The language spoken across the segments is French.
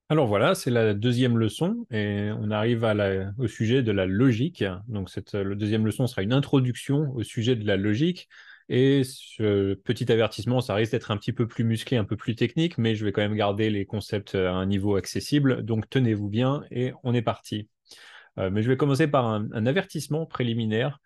Alors voilà, c'est la deuxième leçon et on arrive au sujet de la logique. Donc la deuxième leçon sera une introduction au sujet de la logique. Et ce petit avertissement, ça risque d'être un petit peu plus musclé, un peu plus technique, mais je vais quand même garder les concepts à un niveau accessible. Donc tenez-vous bien et on est parti. Mais je vais commencer par un avertissement préliminaire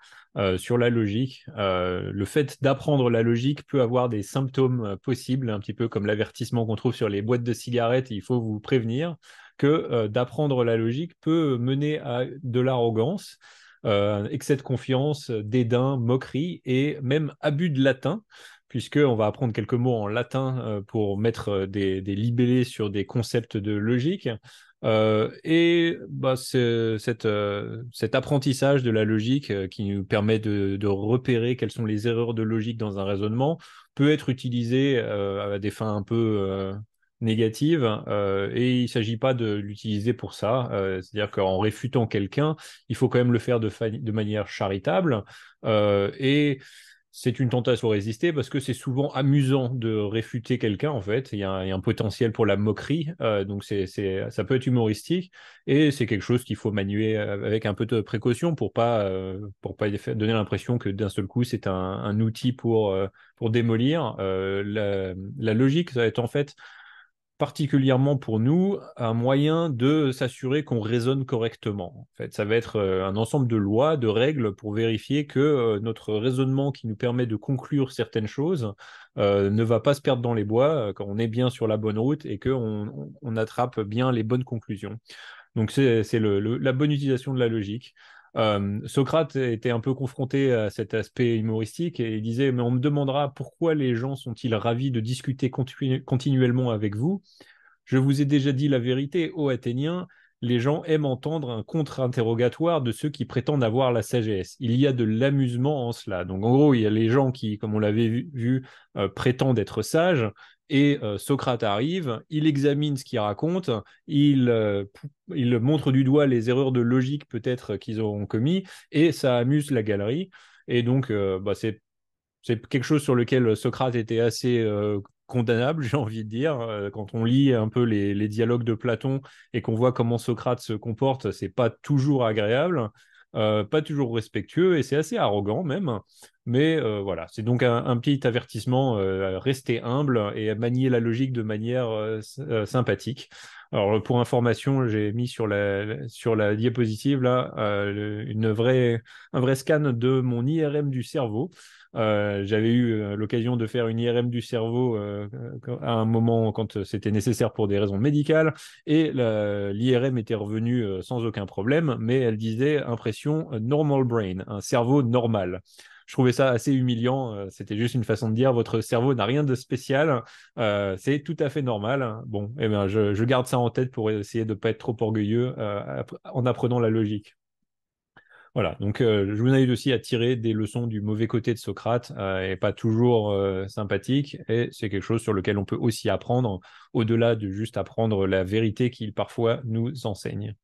sur la logique. Le fait d'apprendre la logique peut avoir des symptômes possibles, un petit peu comme l'avertissement qu'on trouve sur les boîtes de cigarettes. Il faut vous prévenir que d'apprendre la logique peut mener à de l'arrogance, excès de confiance, dédain, moquerie et même abus de latin. Puisqu'on va apprendre quelques mots en latin pour mettre des libellés sur des concepts de logique. Cet apprentissage de la logique qui nous permet de repérer quelles sont les erreurs de logique dans un raisonnement peut être utilisé à des fins un peu négatives et il ne s'agit pas de l'utiliser pour ça. C'est-à-dire qu'en réfutant quelqu'un, il faut quand même le faire de manière charitable et c'est une tentation à résister parce que c'est souvent amusant de réfuter quelqu'un, en fait. Il y a un potentiel pour la moquerie, donc ça peut être humoristique et c'est quelque chose qu'il faut manier avec un peu de précaution pour pas donner l'impression que d'un seul coup c'est un outil pour démolir. La logique, ça va être en fait particulièrement pour nous, un moyen de s'assurer qu'on raisonne correctement. En fait, ça va être un ensemble de lois, de règles pour vérifier que notre raisonnement qui nous permet de conclure certaines choses ne va pas se perdre dans les bois, quand on est bien sur la bonne route et qu'on attrape bien les bonnes conclusions. Donc c'est la bonne utilisation de la logique. Socrate était un peu confronté à cet aspect humoristique et il disait, mais on me demandera pourquoi les gens sont-ils ravis de discuter continuellement avec vous. Je vous ai déjà dit la vérité, ô Athéniens, les gens aiment entendre un contre-interrogatoire de ceux qui prétendent avoir la sagesse. Il y a de l'amusement en cela. Donc en gros, il y a les gens qui, comme on l'avait vu, prétendent être sages, et Socrate arrive, il examine ce qu'il raconte, il montre du doigt les erreurs de logique peut-être qu'ils auront commis, et ça amuse la galerie. Et donc, c'est quelque chose sur lequel Socrate était assez condamnable, j'ai envie de dire. Quand on lit un peu les dialogues de Platon et qu'on voit comment Socrate se comporte, c'est pas toujours agréable, pas toujours respectueux et c'est assez arrogant même. Mais voilà, c'est donc un petit avertissement, rester humble et manier la logique de manière sympathique. Alors pour information, j'ai mis sur la diapositive là un vrai scan de mon IRM du cerveau. J'avais eu l'occasion de faire une IRM du cerveau à un moment quand c'était nécessaire pour des raisons médicales et l'IRM était revenue sans aucun problème, mais elle disait impression normal brain, un cerveau normal. Je trouvais ça assez humiliant. C'était juste une façon de dire votre cerveau n'a rien de spécial, c'est tout à fait normal. Bon, eh bien, je garde ça en tête pour essayer de ne pas être trop orgueilleux en apprenant la logique. Voilà, donc je vous invite aussi à tirer des leçons du mauvais côté de Socrate, et pas toujours sympathique, et c'est quelque chose sur lequel on peut aussi apprendre, au-delà de juste apprendre la vérité qu'il parfois nous enseigne.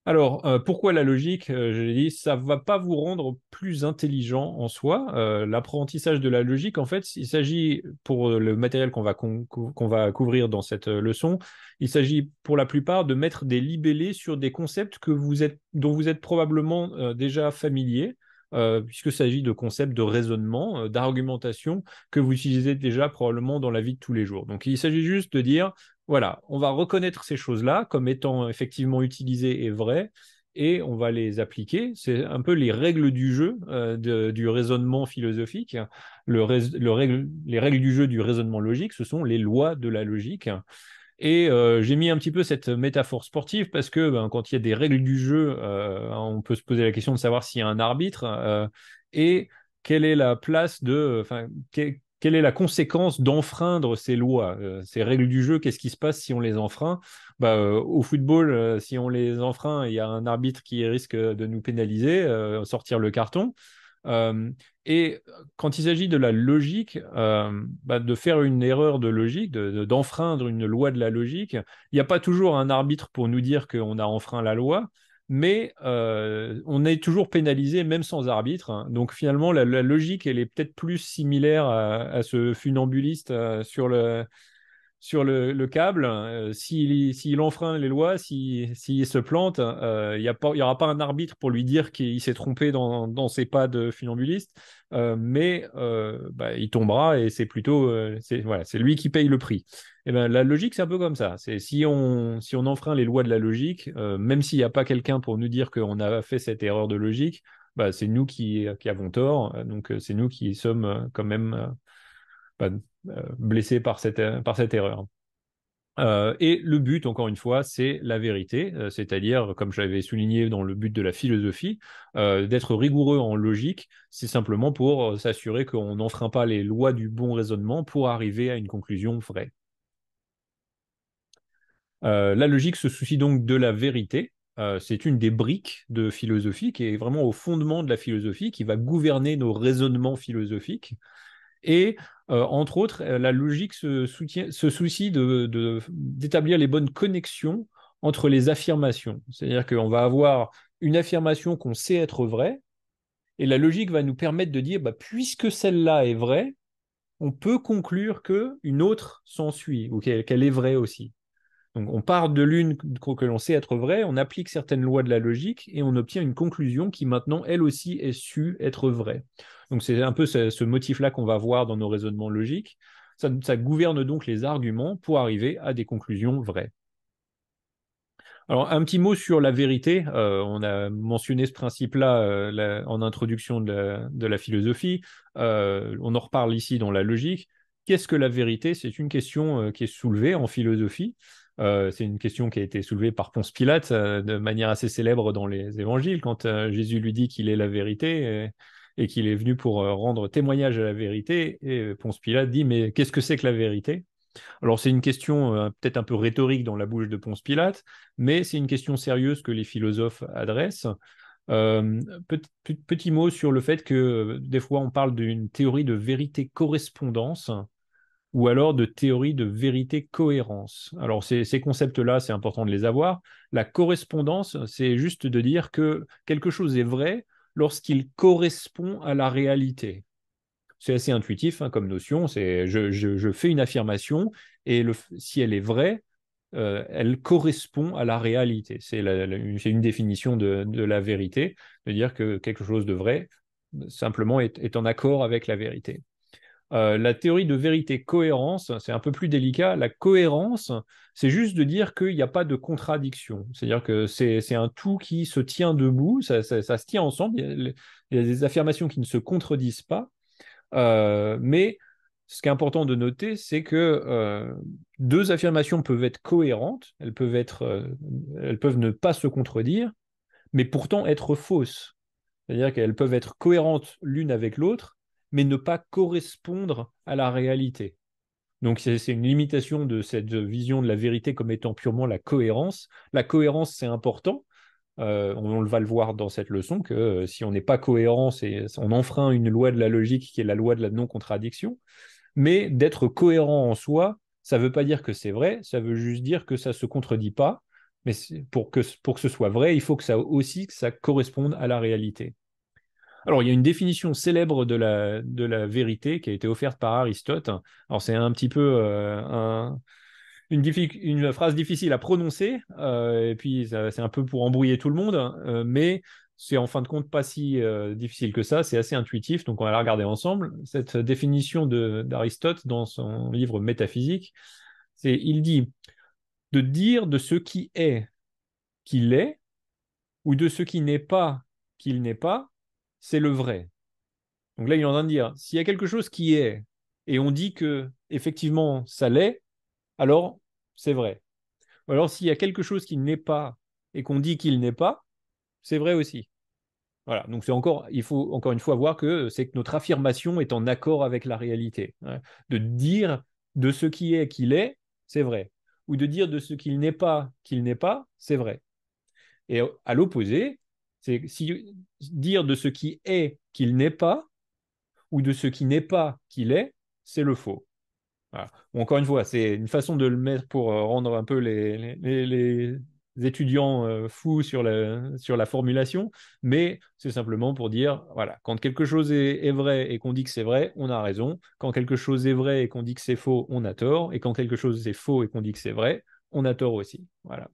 Alors, pourquoi la logique? Je l'ai dit, ça va pas vous rendre plus intelligent en soi. L'apprentissage de la logique, en fait, il s'agit, pour le matériel qu'on va couvrir dans cette leçon, il s'agit pour la plupart de mettre des libellés sur des concepts dont vous êtes probablement déjà familier, puisqu'il s'agit de concepts de raisonnement, d'argumentation que vous utilisez déjà probablement dans la vie de tous les jours. Donc, il s'agit juste de dire voilà, on va reconnaître ces choses-là comme étant effectivement utilisées et vraies, et on va les appliquer. C'est un peu les règles du jeu du raisonnement philosophique. Les règles du jeu du raisonnement logique, ce sont les lois de la logique. Et j'ai mis un petit peu cette métaphore sportive parce que ben, quand il y a des règles du jeu, on peut se poser la question de savoir s'il y a un arbitre et quelle est la place enfin, quelle est la conséquence d'enfreindre ces lois, ces règles du jeu, qu'est-ce qui se passe si on les enfreint? Bah, au football, si on les enfreint, il y a un arbitre qui risque de nous pénaliser, sortir le carton. Euh, et quand il s'agit de la logique, de faire une erreur de logique, d'enfreindre une loi de la logique, il n'y a pas toujours un arbitre pour nous dire qu'on a enfreint la loi, mais on est toujours pénalisé même sans arbitre, hein. Donc finalement, la logique, elle est peut-être plus similaire à ce funambuliste sur le câble, s'il enfreint les lois, s'il se plante, il y aura pas un arbitre pour lui dire qu'il s'est trompé dans ses pas de funambuliste, mais bah, il tombera et c'est plutôt voilà, c'est lui qui paye le prix. Et ben, la logique, c'est un peu comme ça. C'est si on enfreint les lois de la logique, même s'il n'y a pas quelqu'un pour nous dire qu'on a fait cette erreur de logique, bah, c'est nous qui avons tort. Donc, c'est nous qui sommes quand même bah, blessés par cette erreur. Et le but, encore une fois, c'est la vérité, c'est-à-dire, comme j'avais souligné dans le but de la philosophie, d'être rigoureux en logique, c'est simplement pour s'assurer qu'on n'enfreint pas les lois du bon raisonnement pour arriver à une conclusion vraie. La logique se soucie donc de la vérité. C'est une des briques de philosophie qui est vraiment au fondement de la philosophie, qui va gouverner nos raisonnements philosophiques. Et entre autres, la logique se soucie d'établir les bonnes connexions entre les affirmations. C'est-à-dire qu'on va avoir une affirmation qu'on sait être vraie, et la logique va nous permettre de dire, bah, puisque celle-là est vraie, on peut conclure qu'une autre s'ensuit, ou qu'elle est vraie aussi. Donc on part de l'une que l'on sait être vraie, on applique certaines lois de la logique et on obtient une conclusion qui maintenant, elle aussi, est su être vraie. Donc c'est un peu ce motif-là qu'on va voir dans nos raisonnements logiques. Ça gouverne donc les arguments pour arriver à des conclusions vraies. Alors, un petit mot sur la vérité. On a mentionné ce principe-là en introduction de la philosophie. On en reparle ici dans la logique. Qu'est-ce que la vérité? C'est une question qui est soulevée en philosophie. C'est une question qui a été soulevée par Ponce Pilate de manière assez célèbre dans les évangiles, quand Jésus lui dit qu'il est la vérité et qu'il est venu pour rendre témoignage à la vérité. Et Ponce Pilate dit, mais qu'est-ce que c'est que la vérité? Alors, c'est une question peut-être un peu rhétorique dans la bouche de Ponce Pilate, mais c'est une question sérieuse que les philosophes adressent. Petit mot sur le fait que des fois on parle d'une théorie de vérité-correspondance ou alors de théorie de vérité-cohérence. Alors, ces concepts-là, c'est important de les avoir. La correspondance, c'est juste de dire que quelque chose est vrai lorsqu'il correspond à la réalité. C'est assez intuitif, hein, comme notion. C'est je fais une affirmation et si elle est vraie, elle correspond à la réalité. C'est une définition de la vérité, de dire que quelque chose de vrai simplement est en accord avec la vérité. La théorie de vérité-cohérence, c'est un peu plus délicat. La cohérence, c'est juste de dire qu'il n'y a pas de contradiction. C'est-à-dire que c'est un tout qui se tient debout, ça se tient ensemble. Il y a des affirmations qui ne se contredisent pas. Mais ce qui est important de noter, c'est que deux affirmations peuvent être cohérentes, elles peuvent ne pas se contredire, mais pourtant être fausses. C'est-à-dire qu'elles peuvent être cohérentes l'une avec l'autre, mais ne pas correspondre à la réalité. Donc c'est une limitation de cette vision de la vérité comme étant purement la cohérence. La cohérence, c'est important. On va le voir dans cette leçon que si on n'est pas cohérent, on enfreint une loi de la logique qui est la loi de la non-contradiction. Mais d'être cohérent en soi, ça ne veut pas dire que c'est vrai, ça veut juste dire que ça ne se contredit pas. Mais pour que ce soit vrai, il faut que ça corresponde à la réalité. Alors, il y a une définition célèbre de la vérité qui a été offerte par Aristote. Alors, c'est un petit peu une phrase difficile à prononcer, et puis c'est un peu pour embrouiller tout le monde, mais c'est en fin de compte pas si difficile que ça, c'est assez intuitif, donc on va la regarder ensemble. Cette définition d'Aristote dans son livre Métaphysique, il dit de dire de ce qui est qu'il est, ou de ce qui n'est pas qu'il n'est pas, c'est le vrai. Donc là, il est en train de dire, s'il y a quelque chose qui est, et on dit que effectivement ça l'est, alors c'est vrai. Ou alors s'il y a quelque chose qui n'est pas et qu'on dit qu'il n'est pas, c'est vrai aussi. Voilà. Donc il faut encore une fois voir que c'est que notre affirmation est en accord avec la réalité. Hein. De dire de ce qui est qu'il est, c'est vrai. Ou de dire de ce qu'il n'est pas, c'est vrai. Et à l'opposé, c'est si dire de ce qui est qu'il n'est pas, ou de ce qui n'est pas qu'il est, c'est le faux. Voilà. Bon, encore une fois, c'est une façon de le mettre pour rendre un peu étudiants fous sur la formulation, mais c'est simplement pour dire, voilà, quand quelque chose est vrai et qu'on dit que c'est vrai, on a raison. Quand quelque chose est vrai et qu'on dit que c'est faux, on a tort. Et quand quelque chose est faux et qu'on dit que c'est vrai, on a tort aussi. Voilà.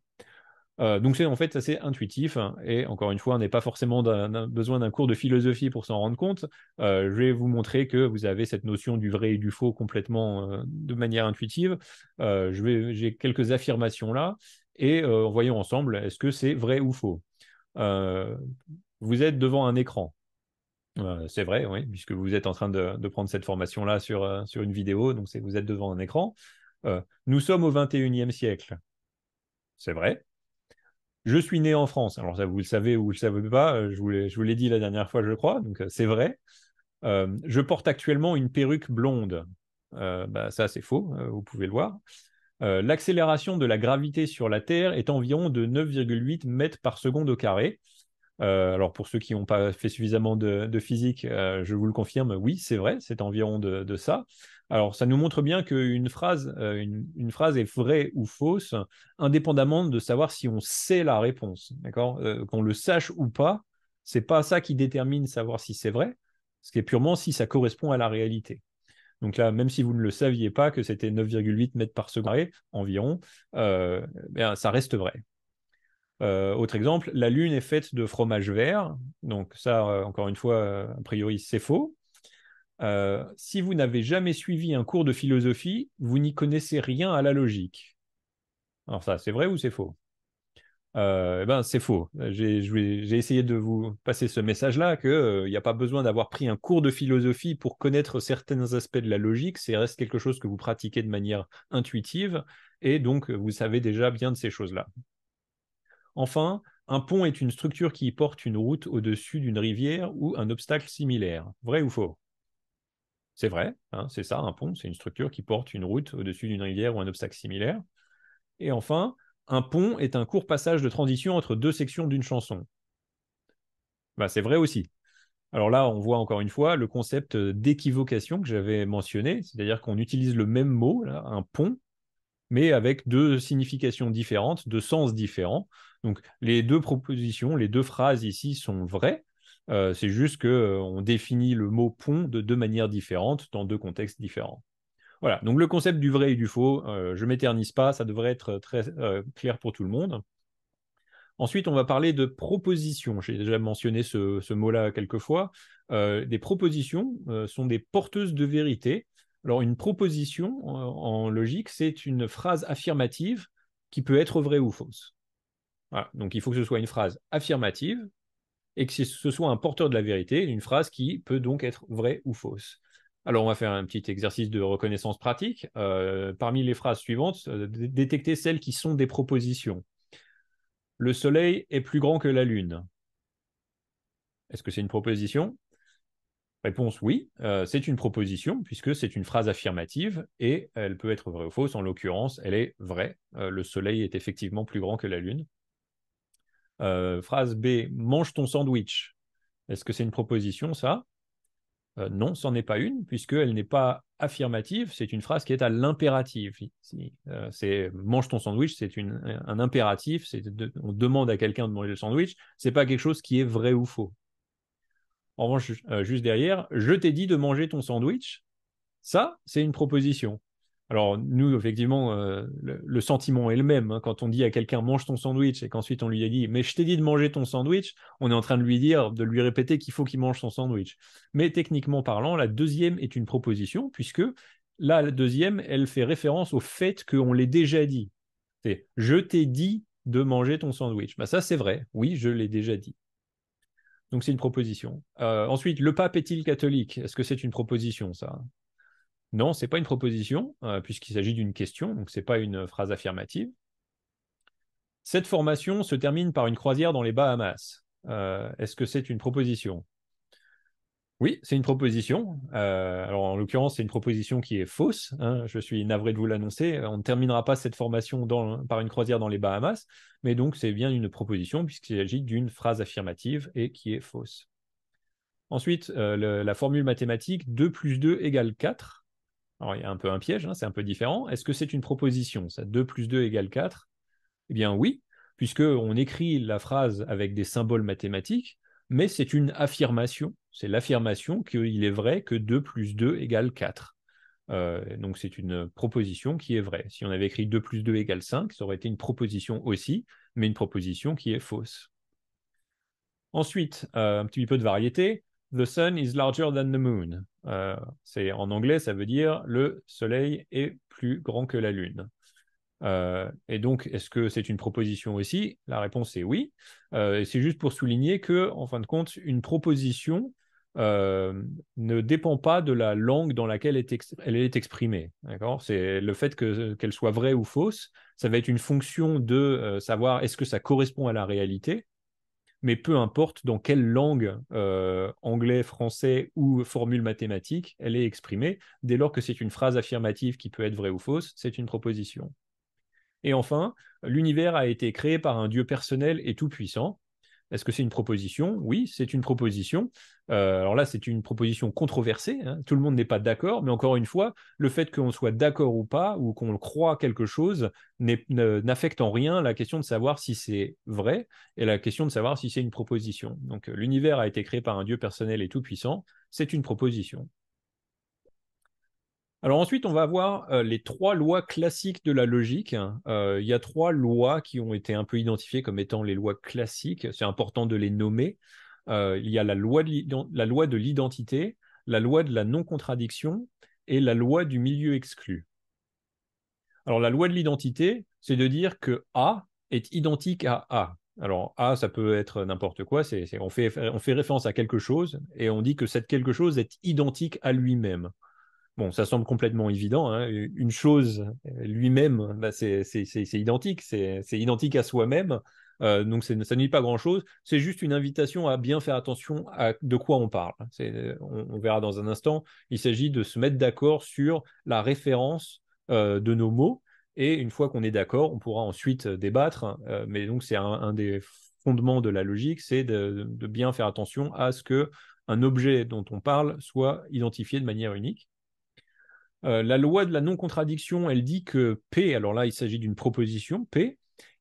Donc c'est en fait assez intuitif, hein, et encore une fois, on n'est pas forcément besoin d'un cours de philosophie pour s'en rendre compte. Je vais vous montrer que vous avez cette notion du vrai et du faux complètement de manière intuitive. J'ai quelques affirmations là et voyons ensemble, est-ce que c'est vrai ou faux? Euh, Vous êtes devant un écran. C'est vrai, oui, puisque vous êtes en train de prendre cette formation-là sur une vidéo, donc vous êtes devant un écran. Nous sommes au 21e siècle. C'est vrai. Je suis né en France. Alors ça, vous le savez ou vous le savez pas, je vous l'ai dit la dernière fois, je crois, donc c'est vrai. Je porte actuellement une perruque blonde. Bah, ça, c'est faux, vous pouvez le voir. L'accélération de la gravité sur la Terre est environ de 9,8 mètres par seconde au carré. Alors pour ceux qui n'ont pas fait suffisamment de physique, je vous le confirme, oui, c'est vrai, c'est environ de ça. Alors ça nous montre bien qu'une phrase, une phrase est vraie ou fausse, indépendamment de savoir si on sait la réponse, d'accord? Qu'on le sache ou pas, c'est pas ça qui détermine savoir si c'est vrai, ce qui est purement si ça correspond à la réalité. Donc là, même si vous ne le saviez pas que c'était 9,8 mètres par seconde environ, ben, ça reste vrai. Autre exemple, la Lune est faite de fromage vert. Donc ça, encore une fois, a priori, c'est faux. Si vous n'avez jamais suivi un cours de philosophie, vous n'y connaissez rien à la logique. Alors ça, c'est vrai ou c'est faux? Eh ben, c'est faux. J'ai essayé de vous passer ce message-là, qu'il n'y a pas besoin d'avoir pris un cours de philosophie pour connaître certains aspects de la logique. C'est reste quelque chose que vous pratiquez de manière intuitive, et donc vous savez déjà bien de ces choses-là. Enfin, un pont est une structure qui porte une route au-dessus d'une rivière ou un obstacle similaire. Vrai ou faux? C'est vrai, hein, c'est ça, un pont, c'est une structure qui porte une route au-dessus d'une rivière ou un obstacle similaire. Et enfin, un pont est un court passage de transition entre deux sections d'une chanson. Bah, c'est vrai aussi. Alors là, on voit encore une fois le concept d'équivocation que j'avais mentionné, c'est-à-dire qu'on utilise le même mot, là, un pont, mais avec deux significations différentes, deux sens différents. Donc les deux propositions, les deux phrases ici sont vraies. C'est juste qu'on définit le mot pont de deux manières différentes dans deux contextes différents. Voilà, donc le concept du vrai et du faux, je ne m'éternise pas, ça devrait être très clair pour tout le monde. Ensuite, on va parler de propositions. J'ai déjà mentionné ce mot-là quelques fois. Des propositions sont des porteuses de vérité. Alors, une proposition, en logique, c'est une phrase affirmative qui peut être vraie ou fausse. Voilà. Donc, il faut que ce soit une phrase affirmative et que ce soit un porteur de la vérité, une phrase qui peut donc être vraie ou fausse. Alors, on va faire un petit exercice de reconnaissance pratique. Parmi les phrases suivantes, détecter celles qui sont des propositions. Le soleil est plus grand que la lune. Est-ce que c'est une proposition? Réponse oui, c'est une proposition puisque c'est une phrase affirmative et elle peut être vraie ou fausse. En l'occurrence, elle est vraie. Le soleil est effectivement plus grand que la lune. Phrase B, mange ton sandwich. Est-ce que c'est une proposition, ça? Non, c'en est pas une, puisqu'elle n'est pas affirmative, c'est une phrase qui est à l'impératif. C'est mange ton sandwich, c'est un impératif, on demande à quelqu'un de manger le sandwich, c'est pas quelque chose qui est vrai ou faux. En revanche, juste derrière, je t'ai dit de manger ton sandwich, ça, c'est une proposition. Alors, nous, effectivement, le sentiment est le même, hein. Quand on dit à quelqu'un mange ton sandwich et qu'ensuite on lui a dit mais je t'ai dit de manger ton sandwich, on est en train de lui dire, de lui répéter qu'il faut qu'il mange son sandwich. Mais techniquement parlant, la deuxième est une proposition puisque là, la deuxième, elle fait référence au fait qu'on l'ait déjà dit. C'est je t'ai dit de manger ton sandwich. Bah, ça, c'est vrai. Oui, je l'ai déjà dit. Donc, c'est une proposition. Ensuite, le pape est-il catholique? Est-ce que c'est une proposition, ça? Non, c'est pas une proposition, puisqu'il s'agit d'une question, donc c'est pas une phrase affirmative. Cette formation se termine par une croisière dans les Bahamas. Est-ce que c'est une proposition? Oui, c'est une proposition. Alors en l'occurrence, c'est une proposition qui est fausse, hein. Je suis navré de vous l'annoncer. On ne terminera pas cette formation par une croisière dans les Bahamas, mais donc c'est bien une proposition puisqu'il s'agit d'une phrase affirmative et qui est fausse. Ensuite, la formule mathématique 2 plus 2 égale 4. Alors, il y a un peu un piège, hein, c'est un peu différent. Est-ce que c'est une proposition, ça? 2 plus 2 égale 4? Eh bien, oui. puisqu'on écrit la phrase avec des symboles mathématiques, mais c'est une affirmation. C'est l'affirmation qu'il est vrai que 2 plus 2 égale 4. Donc c'est une proposition qui est vraie. Si on avait écrit 2 plus 2 égale 5, ça aurait été une proposition aussi, mais une proposition qui est fausse. Ensuite, un petit peu de variété. The sun is larger than the moon. En anglais, ça veut dire le soleil est plus grand que la lune. Et donc, est-ce que c'est une proposition aussi? La réponse est oui. Et c'est juste pour souligner que, en fin de compte, une proposition ne dépend pas de la langue dans laquelle elle est exprimée. D'accord? C'est le fait qu'elle soit vraie ou fausse, ça va être une fonction de savoir est-ce que ça correspond à la réalité, mais peu importe dans quelle langue, anglais, français ou formule mathématique, elle est exprimée. Dès lors que c'est une phrase affirmative qui peut être vraie ou fausse, c'est une proposition. Et enfin, l'univers a été créé par un Dieu personnel et tout-puissant. Est-ce que c'est une proposition? Oui, c'est une proposition. Alors là, c'est une proposition controversée, hein. Tout le monde n'est pas d'accord, mais encore une fois, le fait qu'on soit d'accord ou pas, ou qu'on croit quelque chose, n'affecte en rien la question de savoir si c'est vrai et la question de savoir si c'est une proposition. Donc l'univers a été créé par un Dieu personnel et tout-puissant, c'est une proposition. Alors ensuite, on va voir les 3 lois classiques de la logique. Il y a 3 lois qui ont été un peu identifiées comme étant les lois classiques. C'est important de les nommer. Il y a la loi de l'identité, la loi de la non-contradiction et la loi du milieu exclu. Alors la loi de l'identité, c'est de dire que A est identique à A. Alors A, ça peut être n'importe quoi. On fait référence à quelque chose et on dit que cette quelque chose est identique à lui-même. Bon, ça semble complètement évident, hein. Une chose lui-même, bah, c'est identique, c'est identique à soi-même. Donc ça ne dit pas grand-chose. C'est juste une invitation à bien faire attention à de quoi on parle. On verra dans un instant. Il s'agit de se mettre d'accord sur la référence de nos mots. Et une fois qu'on est d'accord, on pourra ensuite débattre. Mais donc c'est un des fondements de la logique, c'est de bien faire attention à ce que un objet dont on parle soit identifié de manière unique. La loi de la non-contradiction, elle dit que P, alors là, il s'agit d'une proposition, P,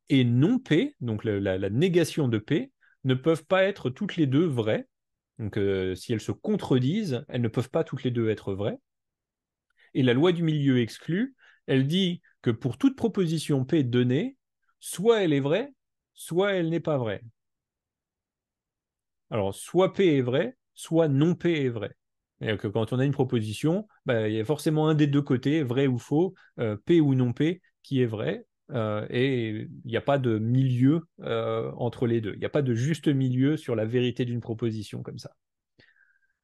et non P, donc la négation de P, ne peuvent pas être toutes les deux vraies. Donc, si elles se contredisent, elles ne peuvent pas toutes les deux être vraies. Et la loi du milieu exclu, elle dit que pour toute proposition P donnée, soit elle est vraie, soit elle n'est pas vraie. Alors, soit P est vrai, soit non P est vrai. Et que quand on a une proposition, bah, il y a forcément un des deux côtés, vrai ou faux, P ou non P, qui est vrai. Et il n'y a pas de milieu entre les deux. Il n'y a pas de juste milieu sur la vérité d'une proposition comme ça.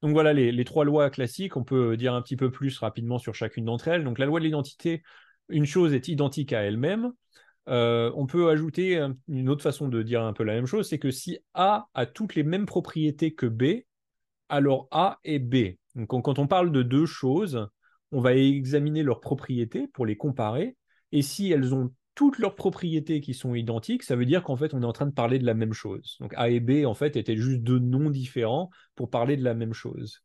Donc voilà les 3 lois classiques. On peut dire un petit peu plus rapidement sur chacune d'entre elles. Donc la loi de l'identité, une chose est identique à elle-même. On peut ajouter une autre façon de dire un peu la même chose, c'est que si A a toutes les mêmes propriétés que B, alors A est B. Donc quand on parle de 2 choses, on va examiner leurs propriétés pour les comparer, et si elles ont toutes leurs propriétés qui sont identiques, ça veut dire qu'en fait on est en train de parler de la même chose. Donc A et B en fait étaient juste 2 noms différents pour parler de la même chose.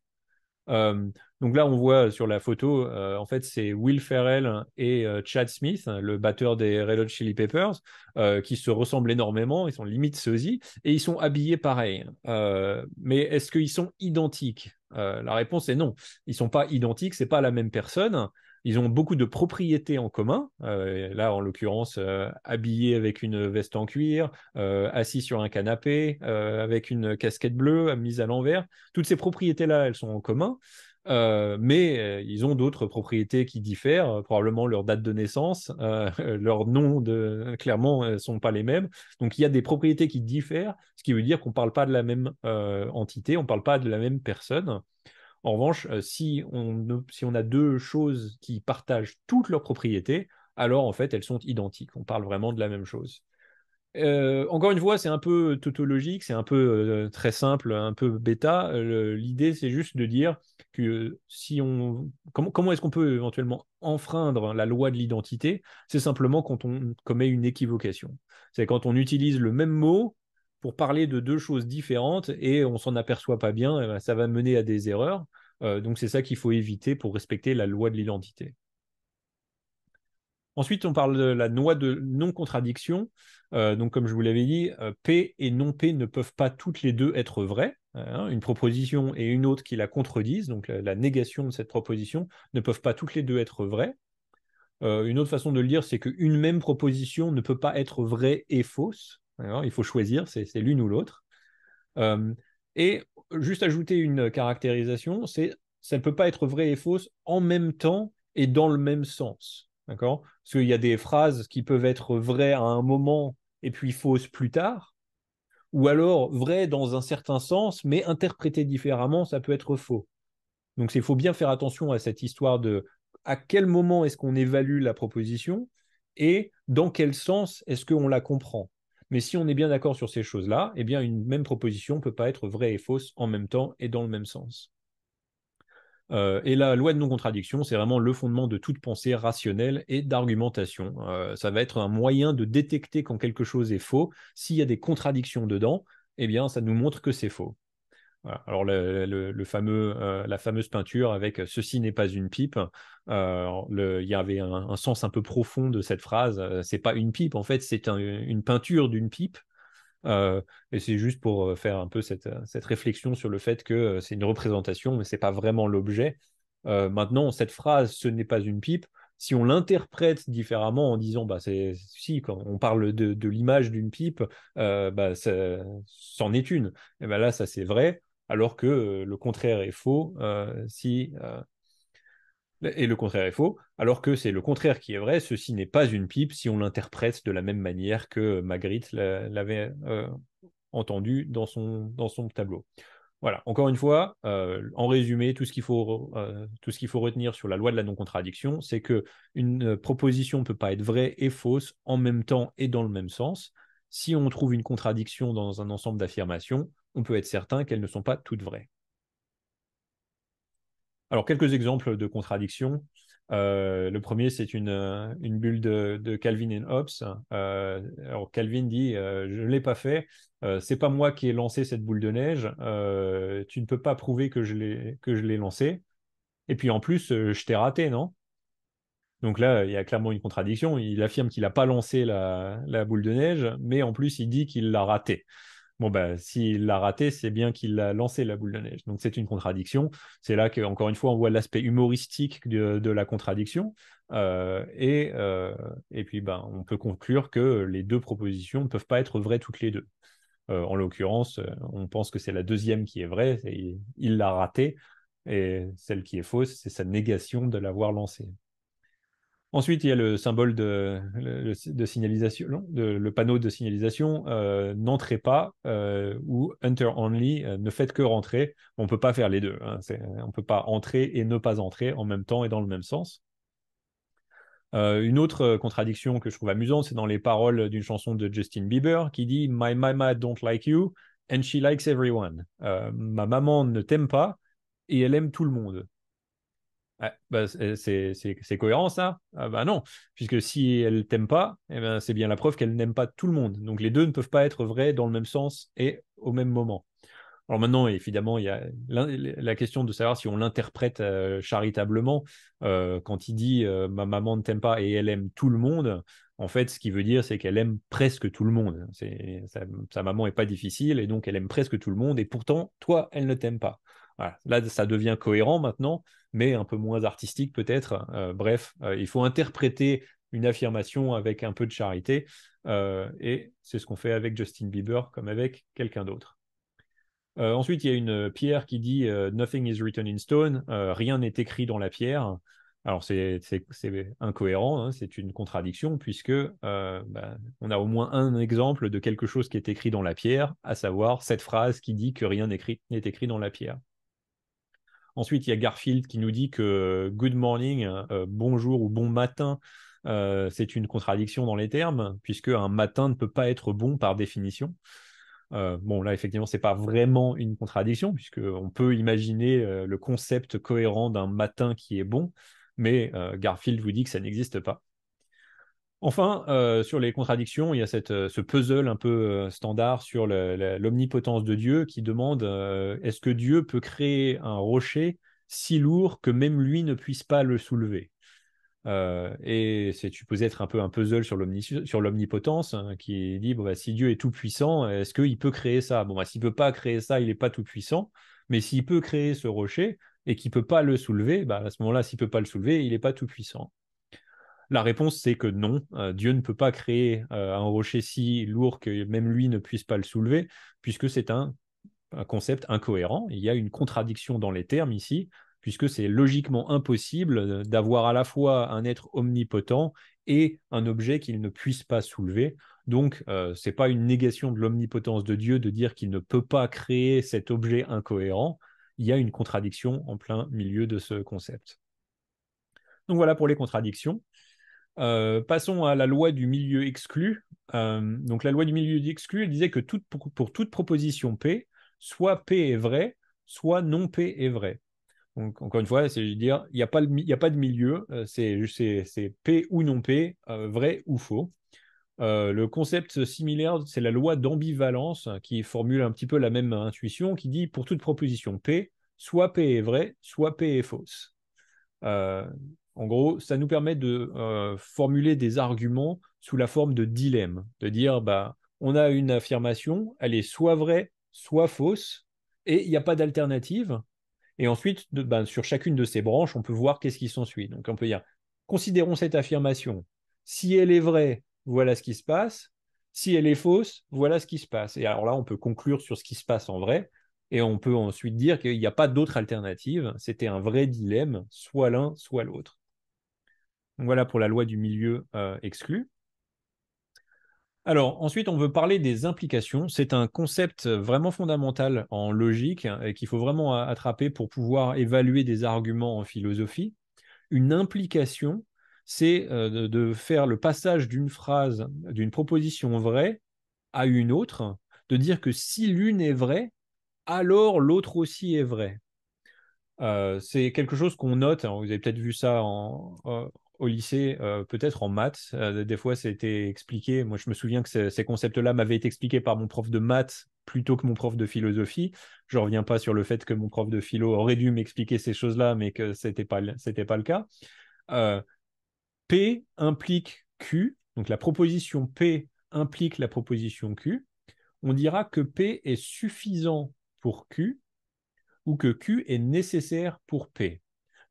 Euh, donc là, on voit sur la photo, en fait, c'est Will Ferrell et Chad Smith, le batteur des Red Hot Chili Peppers, qui se ressemblent énormément. Ils sont limite sosies et ils sont habillés pareil. Mais est-ce qu'ils sont identiques? La réponse est non. Ils sont pas identiques. C'est pas la même personne. Ils ont beaucoup de propriétés en commun. Là, en l'occurrence, habillé avec une veste en cuir, assis sur un canapé, avec une casquette bleue mise à l'envers. Toutes ces propriétés-là, elles sont en commun. Mais ils ont d'autres propriétés qui diffèrent, probablement leur date de naissance, leur nom clairement ne sont pas les mêmes. Donc il y a des propriétés qui diffèrent, ce qui veut dire qu'on ne parle pas de la même entité, on ne parle pas de la même personne. En revanche, si on a 2 choses qui partagent toutes leurs propriétés, alors en fait elles sont identiques. On parle vraiment de la même chose. Encore une fois, c'est un peu tautologique, c'est un peu très simple, un peu bêta. L'idée, c'est juste de dire que si on... Comment est-ce qu'on peut éventuellement enfreindre la loi de l'identité? C'est simplement quand on commet une équivocation. C'est quand on utilise le même mot pour parler de 2 choses différentes et on s'en aperçoit pas bien, et ben, ça va mener à des erreurs. Donc c'est ça qu'il faut éviter pour respecter la loi de l'identité. Ensuite, on parle de la loi de non-contradiction. Donc, comme je vous l'avais dit, P et non-P ne peuvent pas toutes les deux être vraies. Une proposition et une autre qui la contredisent, donc la négation de cette proposition, ne peuvent pas toutes les deux être vraies. Une autre façon de le dire, c'est qu'une même proposition ne peut pas être vraie et fausse. Alors, il faut choisir, c'est l'une ou l'autre. Et juste ajouter une caractérisation, c'est ça ne peut pas être vrai et fausse en même temps et dans le même sens. D'accord? Parce qu'il y a des phrases qui peuvent être vraies à un moment et puis fausses plus tard, ou alors vraies dans un certain sens, mais interprétées différemment, ça peut être faux. Donc il faut bien faire attention à cette histoire de à quel moment est-ce qu'on évalue la proposition et dans quel sens est-ce qu'on la comprend. Mais si on est bien d'accord sur ces choses-là, eh bien une même proposition ne peut pas être vraie et fausse en même temps et dans le même sens. Et la loi de non-contradiction, c'est vraiment le fondement de toute pensée rationnelle et d'argumentation. Ça va être un moyen de détecter quand quelque chose est faux. S'il y a des contradictions dedans, eh bien ça nous montre que c'est faux. Voilà. Alors la fameuse peinture avec ceci n'est pas une pipe, il y avait un sens un peu profond de cette phrase. C'est pas une pipe, en fait, c'est une peinture d'une pipe. Et c'est juste pour faire un peu cette réflexion sur le fait que c'est une représentation, mais c'est pas vraiment l'objet. Maintenant, cette phrase, ce n'est pas une pipe. Si on l'interprète différemment en disant, bah, si, quand on parle de l'image d'une pipe, bah, c'en est une. Et ben là, ça c'est vrai, alors que le contraire est faux. Et le contraire est faux, alors que c'est le contraire qui est vrai. Ceci n'est pas une pipe si on l'interprète de la même manière que Magritte l'avait entendu dans son tableau. Voilà, encore une fois, en résumé, tout ce qu'il faut retenir sur la loi de la non-contradiction, c'est qu'une proposition ne peut pas être vraie et fausse en même temps et dans le même sens. Si on trouve une contradiction dans un ensemble d'affirmations, on peut être certain qu'elles ne sont pas toutes vraies. Alors, quelques exemples de contradictions. Le premier, c'est une bulle de Calvin et Hobbes. Alors, Calvin dit je ne l'ai pas fait, c'est pas moi qui ai lancé cette boule de neige, tu ne peux pas prouver que je l'ai lancée. Et puis en plus, je t'ai raté, non? Donc là, il y a clairement une contradiction. Il affirme qu'il n'a pas lancé la boule de neige, mais en plus, il dit qu'il l'a ratée. Bon, bah, s'il l'a raté, c'est bien qu'il a lancé la boule de neige. Donc, c'est une contradiction. C'est là qu'encore une fois, on voit l'aspect humoristique de la contradiction. Et puis, ben, on peut conclure que les deux propositions ne peuvent pas être vraies toutes les deux. En l'occurrence, on pense que c'est la deuxième qui est vraie, il l'a ratée, et celle qui est fausse, c'est sa négation de l'avoir lancée. Ensuite, il y a le symbole de signalisation, non, le panneau de signalisation, n'entrez pas ou enter only, ne faites que rentrer. On ne peut pas faire les deux. Hein, on ne peut pas entrer et ne pas entrer en même temps et dans le même sens. Une autre contradiction que je trouve amusante, c'est dans les paroles d'une chanson de Justin Bieber qui dit My mama don't like you and she likes everyone. Ma maman ne t'aime pas et elle aime tout le monde. Ouais, bah, c'est cohérent ça? Ah bah non, puisque si elle t'aime pas, eh ben, c'est bien la preuve qu'elle n'aime pas tout le monde. Donc les deux ne peuvent pas être vrais dans le même sens et au même moment. Alors maintenant, évidemment, il y a la question de savoir si on l'interprète charitablement. Quand il dit ma maman ne t'aime pas et elle aime tout le monde, en fait, ce qu'il veut dire, c'est qu'elle aime presque tout le monde. Sa maman est pas difficile et donc elle aime presque tout le monde et pourtant, toi, elle ne t'aime pas. Voilà. Là, ça devient cohérent maintenant, mais un peu moins artistique peut-être. Bref, il faut interpréter une affirmation avec un peu de charité et c'est ce qu'on fait avec Justin Bieber comme avec quelqu'un d'autre. Ensuite, il y a une pierre qui dit Nothing is written in stone, rien n'est écrit dans la pierre. Alors, c'est incohérent, hein, c'est une contradiction, puisque on a au moins un exemple de quelque chose qui est écrit dans la pierre, à savoir cette phrase qui dit que rien n'est écrit dans la pierre. Ensuite, il y a Garfield qui nous dit que good morning, bonjour ou bon matin, c'est une contradiction dans les termes, puisque un matin ne peut pas être bon par définition. Bon, là, effectivement, c'est pas vraiment une contradiction, puisqu'on peut imaginer le concept cohérent d'un matin qui est bon, mais Garfield vous dit que ça n'existe pas. Enfin, sur les contradictions, il y a ce puzzle un peu standard sur l'omnipotence de Dieu qui demande est-ce que Dieu peut créer un rocher si lourd que même lui ne puisse pas le soulever? Et c'est supposé être un peu un puzzle sur l'omnipotence, hein, qui dit bon, bah, si Dieu est tout puissant, est-ce qu'il peut créer ça? Bon, bah, s'il ne peut pas créer ça, il n'est pas tout puissant, mais s'il peut créer ce rocher et qu'il ne peut pas le soulever, bah, à ce moment-là, s'il ne peut pas le soulever, il n'est pas tout puissant. La réponse, c'est que non, Dieu ne peut pas créer un rocher si lourd que même lui ne puisse pas le soulever, puisque c'est un concept incohérent. Il y a une contradiction dans les termes ici, puisque c'est logiquement impossible d'avoir à la fois un être omnipotent et un objet qu'il ne puisse pas soulever. Donc, ce n'est pas une négation de l'omnipotence de Dieu de dire qu'il ne peut pas créer cet objet incohérent. Il y a une contradiction en plein milieu de ce concept. Donc voilà pour les contradictions. Passons à la loi du milieu exclu. Donc la loi du milieu exclu, elle disait que pour toute proposition P, soit P est vrai, soit non P est vrai. Donc encore une fois, c'est dire, il n'y a pas de milieu, c'est P ou non P, vrai ou faux. Le concept similaire, c'est la loi d'ambivalence qui formule un petit peu la même intuition, qui dit pour toute proposition P, soit P est vrai, soit P est fausse. Euh, En gros, ça nous permet de formuler des arguments sous la forme de dilemme, de dire bah, on a une affirmation, elle est soit vraie, soit fausse, et il n'y a pas d'alternative. Et ensuite, bah, sur chacune de ces branches, on peut voir qu'est-ce qui s'ensuit. Donc on peut dire, considérons cette affirmation. Si elle est vraie, voilà ce qui se passe. Si elle est fausse, voilà ce qui se passe. Et alors là, on peut conclure sur ce qui se passe en vrai. Et on peut ensuite dire qu'il n'y a pas d'autre alternative. C'était un vrai dilemme, soit l'un, soit l'autre. Donc voilà pour la loi du milieu exclu. Alors, ensuite, on veut parler des implications. C'est un concept vraiment fondamental en logique et qu'il faut vraiment attraper pour pouvoir évaluer des arguments en philosophie. Une implication, c'est de faire le passage d'une phrase, d'une proposition vraie à une autre, de dire que si l'une est vraie, alors l'autre aussi est vrai. C'est quelque chose qu'on note, hein, vous avez peut-être vu ça au lycée, peut-être en maths. Des fois, c'était expliqué. Moi, je me souviens que ces concepts-là m'avaient été expliqués par mon prof de maths plutôt que mon prof de philosophie. Je ne reviens pas sur le fait que mon prof de philo aurait dû m'expliquer ces choses-là, mais que ce n'était pas le cas. Euh, P implique Q, donc la proposition P implique la proposition Q. On dira que P est suffisant pour Q ou que Q est nécessaire pour P.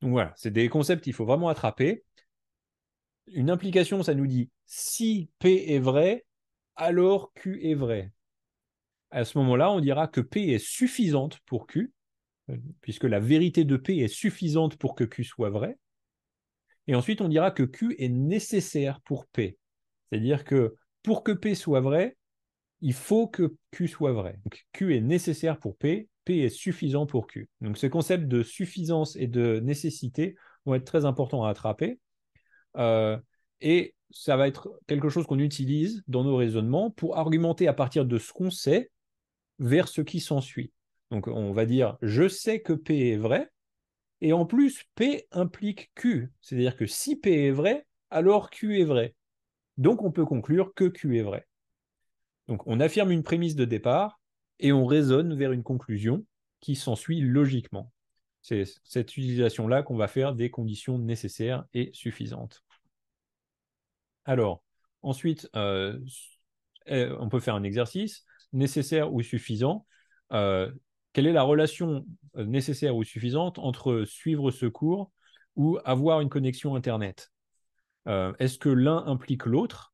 Donc voilà, c'est des concepts qu'il faut vraiment attraper. Une implication, ça nous dit si P est vrai, alors Q est vrai. À ce moment-là, on dira que P est suffisante pour Q, puisque la vérité de P est suffisante pour que Q soit vrai. Et ensuite, on dira que Q est nécessaire pour P. C'est-à-dire que pour que P soit vrai, il faut que Q soit vrai. Donc Q est nécessaire pour P, P est suffisant pour Q. Donc ce concept de suffisance et de nécessité vont être très importants à attraper. Et ça va être quelque chose qu'on utilise dans nos raisonnements pour argumenter à partir de ce qu'on sait vers ce qui s'ensuit. Donc on va dire je sais que P est vrai, et en plus P implique Q. C'est-à-dire que si P est vrai, alors Q est vrai. Donc on peut conclure que Q est vrai. Donc on affirme une prémisse de départ et on raisonne vers une conclusion qui s'ensuit logiquement. C'est cette utilisation-là qu'on va faire des conditions nécessaires et suffisantes. Alors, ensuite, on peut faire un exercice, nécessaire ou suffisant. Quelle est la relation nécessaire ou suffisante entre suivre ce cours ou avoir une connexion Internet? Est-ce que l'un implique l'autre?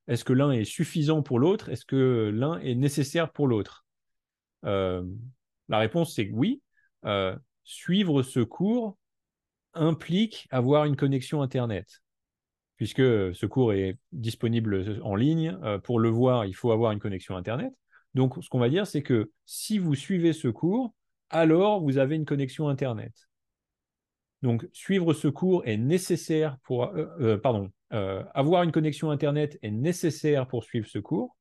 Est-ce que l'un est suffisant pour l'autre? Est-ce que l'un est nécessaire pour l'autre? Euh, la réponse, c'est que oui. Suivre ce cours implique avoir une connexion Internet, puisque ce cours est disponible en ligne. Pour le voir, il faut avoir une connexion Internet. Donc, ce qu'on va dire, c'est que si vous suivez ce cours, alors vous avez une connexion Internet. Donc, suivre ce cours est nécessaire pour... avoir une connexion Internet est nécessaire pour suivre ce cours,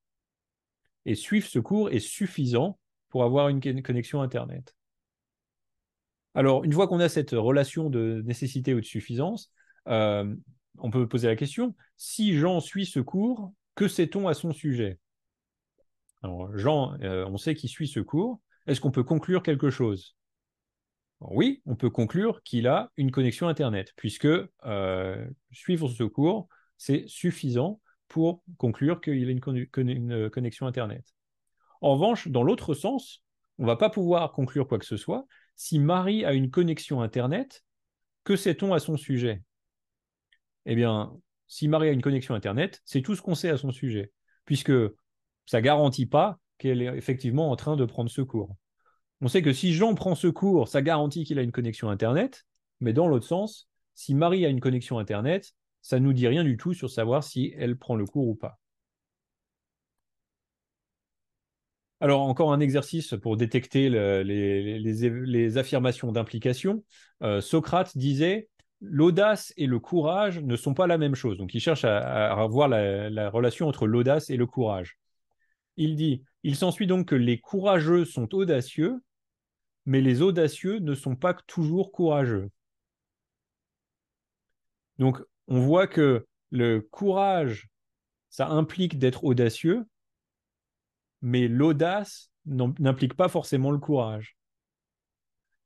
et suivre ce cours est suffisant pour avoir une connexion Internet. Alors, une fois qu'on a cette relation de nécessité ou de suffisance, on peut poser la question, si Jean suit ce cours, que sait-on à son sujet? Alors, Jean, on sait qu'il suit ce cours. Est-ce qu'on peut conclure quelque chose? Oui, on peut conclure qu'il a une connexion Internet, puisque suivre ce cours, c'est suffisant pour conclure qu'il a une connexion Internet. En revanche, dans l'autre sens, on ne va pas pouvoir conclure quoi que ce soit. Si Marie a une connexion Internet, que sait-on à son sujet? Eh bien, si Marie a une connexion Internet, c'est tout ce qu'on sait à son sujet, puisque ça ne garantit pas qu'elle est effectivement en train de prendre ce cours. On sait que si Jean prend ce cours, ça garantit qu'il a une connexion Internet, mais dans l'autre sens, si Marie a une connexion Internet, ça ne nous dit rien du tout sur savoir si elle prend le cours ou pas. Alors, encore un exercice pour détecter les affirmations d'implication. Socrate disait, l'audace et le courage ne sont pas la même chose. Donc, il cherche à voir la relation entre l'audace et le courage. Il dit, il s'ensuit donc que les courageux sont audacieux, mais les audacieux ne sont pas toujours courageux. Donc, on voit que le courage, ça implique d'être audacieux, mais l'audace n'implique pas forcément le courage.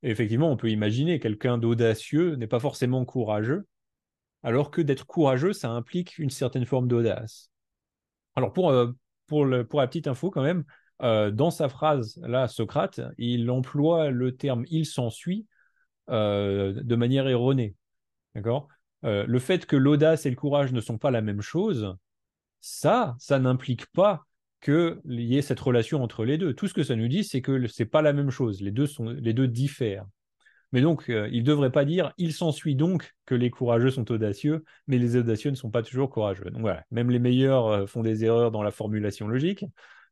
Et effectivement, on peut imaginer quelqu'un d'audacieux n'est pas forcément courageux, alors que d'être courageux, ça implique une certaine forme d'audace. Alors, pour la petite info, quand même, dans sa phrase, là, Socrate, il emploie le terme il s'ensuit de manière erronée. D'accord? Le fait que l'audace et le courage ne sont pas la même chose, ça n'implique pas qu'il y ait cette relation entre les deux. Tout ce que ça nous dit, c'est que ce n'est pas la même chose. Les deux diffèrent. Mais donc, il ne devrait pas dire il s'ensuit donc que les courageux sont audacieux, mais les audacieux ne sont pas toujours courageux. Donc voilà, même les meilleurs font des erreurs dans la formulation logique.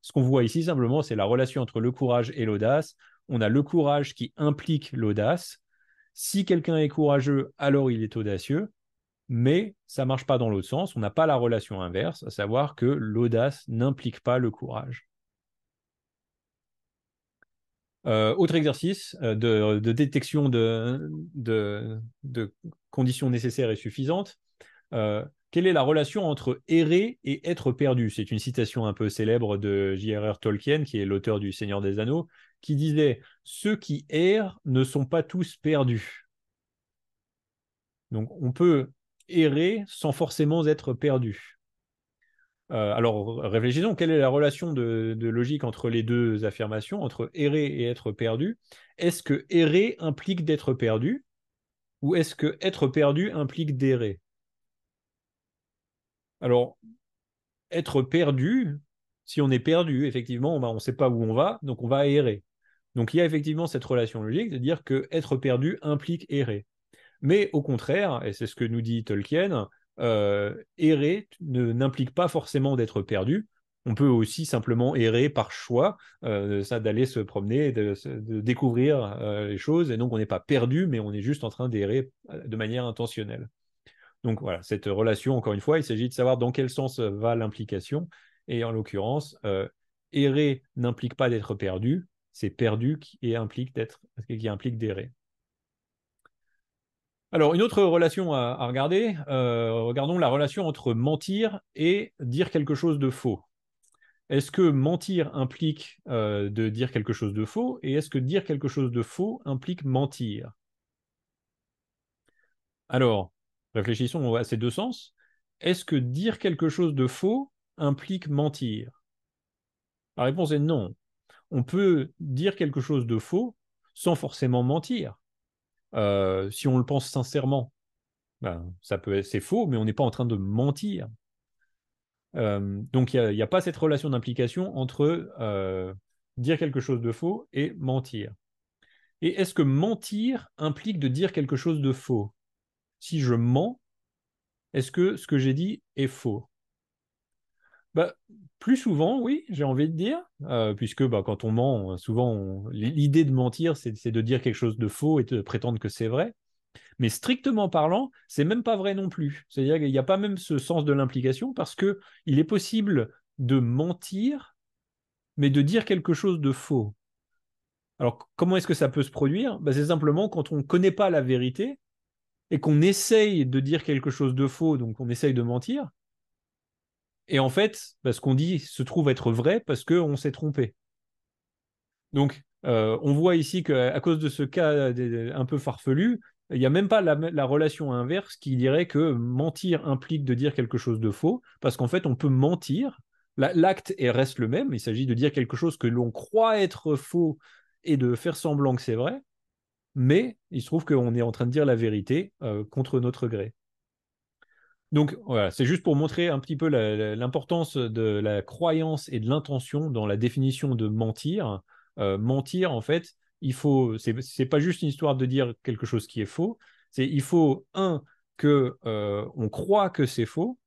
Ce qu'on voit ici, simplement, c'est la relation entre le courage et l'audace. On a le courage qui implique l'audace. Si quelqu'un est courageux, alors il est audacieux, mais ça ne marche pas dans l'autre sens. On n'a pas la relation inverse, à savoir que l'audace n'implique pas le courage. Autre exercice de détection de conditions nécessaires et suffisantes. Quelle est la relation entre errer et être perdu? C'est une citation un peu célèbre de J.R.R. Tolkien, qui est l'auteur du Seigneur des Anneaux, qui disait « Ceux qui errent ne sont pas tous perdus ». Donc on peut errer sans forcément être perdu. Alors réfléchissons, quelle est la relation de logique entre les deux affirmations, entre errer et être perdu? Est-ce que errer implique d'être perdu ou est-ce que être perdu implique d'errer? Alors, être perdu, si on est perdu, effectivement, on ne sait pas où on va, donc on va errer. Donc il y a effectivement cette relation logique de dire que être perdu implique errer. Mais au contraire, et c'est ce que nous dit Tolkien, errer n'implique pas forcément d'être perdu. On peut aussi simplement errer par choix, ça d'aller se promener, de découvrir les choses, et donc on n'est pas perdu, mais on est juste en train d'errer de manière intentionnelle. Donc voilà, cette relation, encore une fois, il s'agit de savoir dans quel sens va l'implication, et en l'occurrence, errer n'implique pas d'être perdu, c'est perdu qui implique d'errer. Alors, une autre relation à regarder, regardons la relation entre mentir et dire quelque chose de faux. Est-ce que mentir implique de dire quelque chose de faux et est-ce que dire quelque chose de faux implique mentir? Alors, réfléchissons à ces deux sens. Est-ce que dire quelque chose de faux implique mentir? La réponse est non. On peut dire quelque chose de faux sans forcément mentir, si on le pense sincèrement. Ben, c'est faux, mais on n'est pas en train de mentir. Donc, il n'y a pas cette relation d'implication entre dire quelque chose de faux et mentir. Et est-ce que mentir implique de dire quelque chose de faux? Si je mens, est-ce que ce que j'ai dit est faux? Bah, plus souvent, oui, j'ai envie de dire, puisque bah, quand on ment, souvent, l'idée de mentir, c'est de dire quelque chose de faux et de prétendre que c'est vrai. Mais strictement parlant, c'est même pas vrai non plus. C'est-à-dire qu'il n'y a pas même ce sens de l'implication parce que il est possible de mentir, mais de dire quelque chose de faux. Alors, comment est-ce que ça peut se produire? Ben, c'est simplement quand on ne connaît pas la vérité et qu'on essaye de dire quelque chose de faux, donc on essaye de mentir. Et en fait, ben, ce qu'on dit se trouve être vrai parce qu'on s'est trompé. Donc, On voit ici qu'à cause de ce cas un peu farfelu, il n'y a même pas la relation inverse qui dirait que mentir implique de dire quelque chose de faux, parce qu'en fait, on peut mentir, l'acte reste le même, il s'agit de dire quelque chose que l'on croit être faux et de faire semblant que c'est vrai, mais il se trouve qu'on est en train de dire la vérité contre notre gré. Donc voilà, c'est juste pour montrer un petit peu l'importance de la croyance et de l'intention dans la définition de mentir. Mentir, en fait, c'est pas juste une histoire de dire quelque chose qui est faux. Il faut que on croit que c'est faux,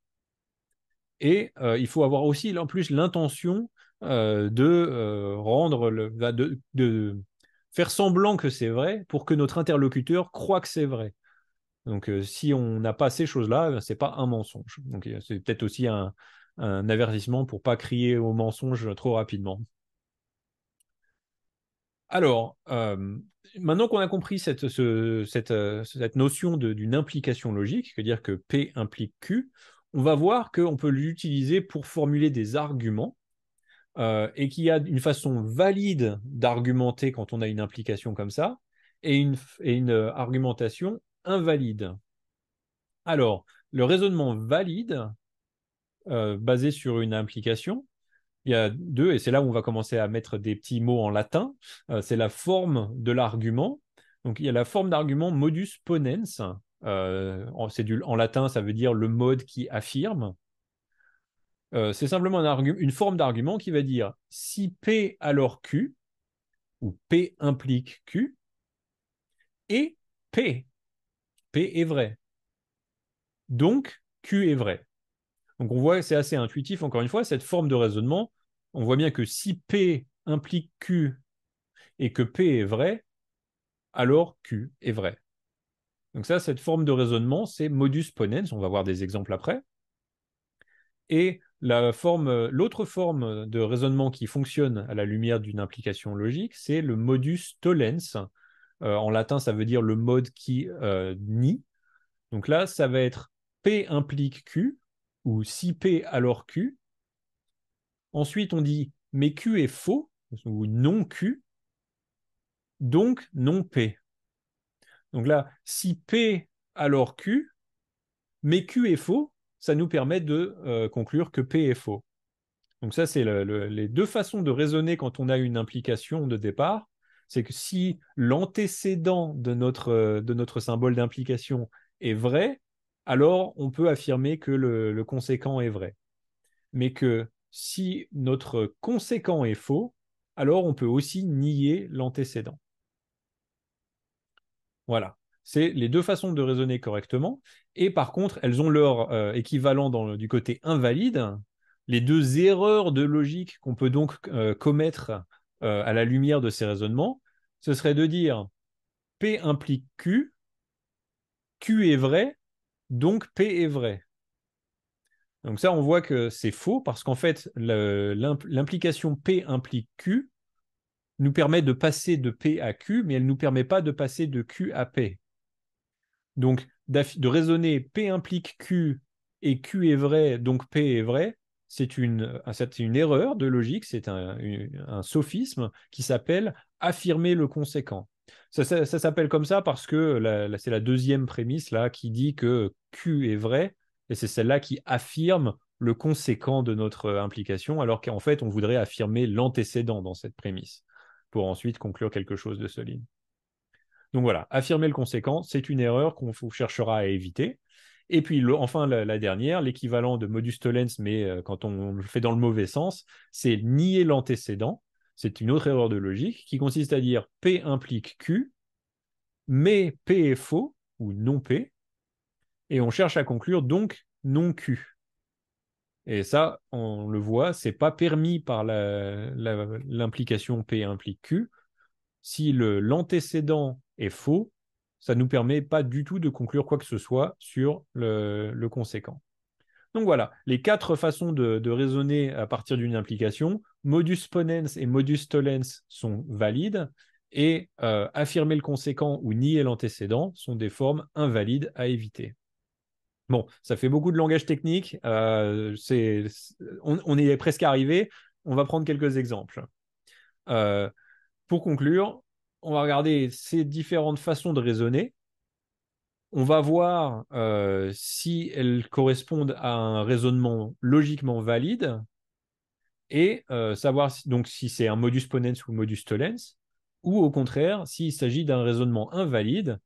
et il faut avoir aussi en plus l'intention de rendre de faire semblant que c'est vrai pour que notre interlocuteur croit que c'est vrai. Donc, si on n'a pas ces choses-là, c'est pas un mensonge. Donc, c'est peut-être aussi un avertissement pour pas crier au mensonge trop rapidement. Alors, maintenant qu'on a compris cette notion d'une implication logique, c'est-à-dire que P implique Q, on va voir qu'on peut l'utiliser pour formuler des arguments et qu'il y a une façon valide d'argumenter quand on a une implication comme ça et une argumentation invalide. Alors, le raisonnement valide, basé sur une implication, il y a deux, et c'est là où on va commencer à mettre des petits mots en latin. C'est la forme de l'argument. Donc, il y a la forme d'argument modus ponens. En latin, ça veut dire le mode qui affirme. C'est simplement une forme d'argument qui va dire si P alors Q, ou P implique Q, et P. P est vrai. Donc, Q est vrai. Donc on voit, c'est assez intuitif, encore une fois, cette forme de raisonnement. On voit bien que si P implique Q et que P est vrai, alors Q est vrai. Donc ça, cette forme de raisonnement, c'est modus ponens. On va voir des exemples après. Et l'autre forme de raisonnement qui fonctionne à la lumière d'une implication logique, c'est le modus tollens. En latin, ça veut dire le mode qui nie. Donc là, ça va être P implique Q, ou si P alors Q. Ensuite, on dit mais Q est faux, ou non Q, donc non P. Donc là, si P alors Q, mais Q est faux, ça nous permet de conclure que P est faux. Donc ça, c'est les deux façons de raisonner quand on a une implication de départ. C'est que si l'antécédent de notre symbole d'implication est vrai, alors on peut affirmer que le conséquent est vrai. Mais que si notre conséquent est faux, alors on peut aussi nier l'antécédent. Voilà. C'est les deux façons de raisonner correctement. Et par contre, elles ont leur équivalent du côté invalide. Les deux erreurs de logique qu'on peut donc commettre à la lumière de ces raisonnements, ce serait de dire P implique Q, Q est vrai, donc P est vrai. Donc ça, on voit que c'est faux parce qu'en fait, l'implication P implique Q nous permet de passer de P à Q, mais elle ne nous permet pas de passer de Q à P. Donc, de raisonner P implique Q et Q est vrai, donc P est vrai, c'est une erreur de logique, c'est un sophisme qui s'appelle affirmer le conséquent. Ça s'appelle comme ça parce que c'est la deuxième prémisse là qui dit que Q est vrai, et c'est celle-là qui affirme le conséquent de notre implication, alors qu'en fait, on voudrait affirmer l'antécédent dans cette prémisse, pour ensuite conclure quelque chose de solide. Donc voilà, affirmer le conséquent, c'est une erreur qu'on cherchera à éviter. Et puis enfin, la dernière, l'équivalent de modus tollens, mais quand on le fait dans le mauvais sens, c'est nier l'antécédent. C'est une autre erreur de logique qui consiste à dire P implique Q, mais P est faux ou non P, et on cherche à conclure donc non Q. Et ça, on le voit, c'est pas permis par l'implication P implique Q. Si l'antécédent est faux, ça ne nous permet pas du tout de conclure quoi que ce soit sur le conséquent. Donc voilà, les quatre façons de raisonner à partir d'une implication, modus ponens et modus tollens sont valides, et affirmer le conséquent ou nier l'antécédent sont des formes invalides à éviter. Bon, ça fait beaucoup de langage technique, on est presque arrivé, on va prendre quelques exemples. Pour conclure, on va regarder ces différentes façons de raisonner. On va voir si elles correspondent à un raisonnement logiquement valide et savoir donc si c'est un modus ponens ou modus tollens, ou au contraire, s'il s'agit d'un raisonnement invalide,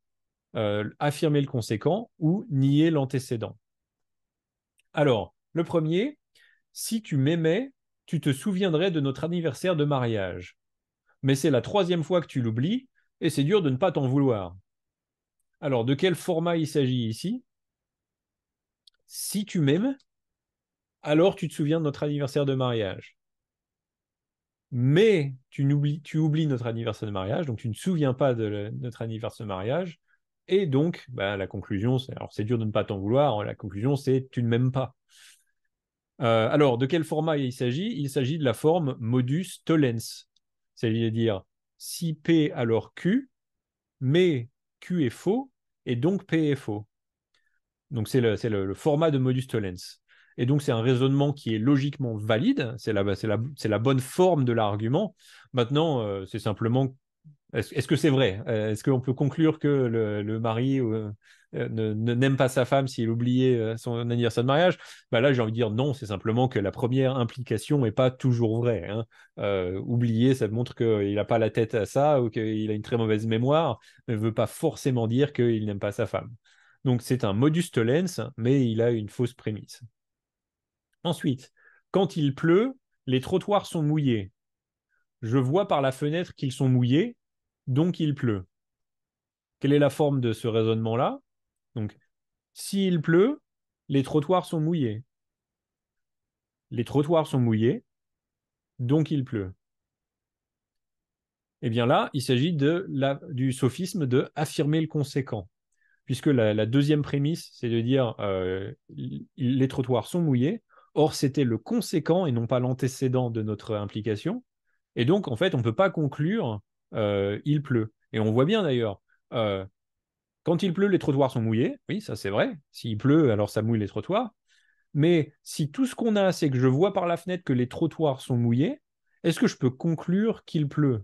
affirmer le conséquent ou nier l'antécédent. Alors, le premier, si tu m'aimais, tu te souviendrais de notre anniversaire de mariage. Mais c'est la troisième fois que tu l'oublies et c'est dur de ne pas t'en vouloir. Alors, de quel format il s'agit ici? Si tu m'aimes, alors tu te souviens de notre anniversaire de mariage. Mais tu oublies notre anniversaire de mariage, donc tu ne te souviens pas de notre anniversaire de mariage. Et donc, bah, la conclusion, alors c'est dur de ne pas t'en vouloir, la conclusion c'est tu ne m'aimes pas. Alors, de quel format il s'agit? Il s'agit de la forme modus tollens, c'est-à-dire si P alors Q, mais Q est faux, et donc P est faux. Donc le format de modus tollens. Et donc c'est un raisonnement qui est logiquement valide, c'est la bonne forme de l'argument. Maintenant, c'est simplement, est-ce que c'est vrai? Est-ce qu'on peut conclure que le mari n'aime pas sa femme s'il oubliait son anniversaire de mariage? Bah là, j'ai envie de dire non, c'est simplement que la première implication n'est pas toujours vraie, hein. Oublier, ça montre qu'il n'a pas la tête à ça ou qu'il a une très mauvaise mémoire, mais ne veut pas forcément dire qu'il n'aime pas sa femme. Donc c'est un modus tollens, mais il a une fausse prémisse. Ensuite, quand il pleut, les trottoirs sont mouillés. Je vois par la fenêtre qu'ils sont mouillés, donc il pleut. Quelle est la forme de ce raisonnement-là? Donc, s'il pleut, les trottoirs sont mouillés. Les trottoirs sont mouillés, donc il pleut. Eh bien là, il s'agit du sophisme de affirmer le conséquent, puisque la deuxième prémisse, c'est de dire les trottoirs sont mouillés. Or, c'était le conséquent et non pas l'antécédent de notre implication. Et donc, en fait, on ne peut pas conclure il pleut. Et on voit bien d'ailleurs, euh, quand il pleut, les trottoirs sont mouillés. Oui, ça c'est vrai. S'il pleut, alors ça mouille les trottoirs. Mais si tout ce qu'on a, c'est que je vois par la fenêtre que les trottoirs sont mouillés, est-ce que je peux conclure qu'il pleut?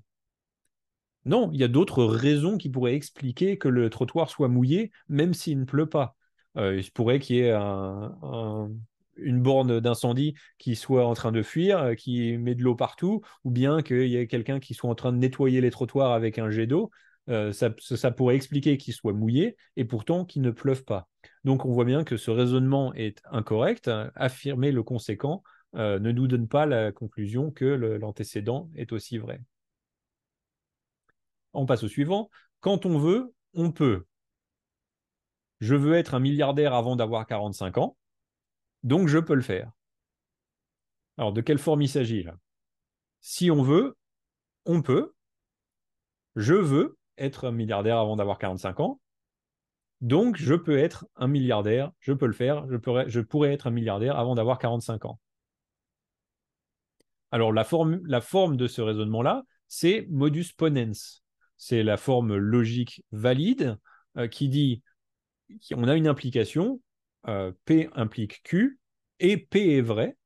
Non, il y a d'autres raisons qui pourraient expliquer que le trottoir soit mouillé, même s'il ne pleut pas. Il se pourrait qu'il y ait une borne d'incendie qui soit en train de fuir, qui met de l'eau partout, ou bien qu'il y ait quelqu'un qui soit en train de nettoyer les trottoirs avec un jet d'eau. Ça pourrait expliquer qu'il soit mouillé et pourtant qu'il ne pleuve pas. Donc on voit bien que ce raisonnement est incorrect. Affirmer le conséquent ne nous donne pas la conclusion que l'antécédent est aussi vrai. On passe au suivant. Quand on veut, on peut. Je veux être un milliardaire avant d'avoir 45 ans, donc je peux le faire. Alors, de quelle forme il s'agit là? Si on veut, on peut. Je veux être un milliardaire avant d'avoir 45 ans, donc je peux être un milliardaire, je peux le faire, je pourrais être un milliardaire avant d'avoir 45 ans. Alors, la forme de ce raisonnement-là, c'est modus ponens. C'est la forme logique valide qui dit on a une implication, P implique Q, et P est vrai.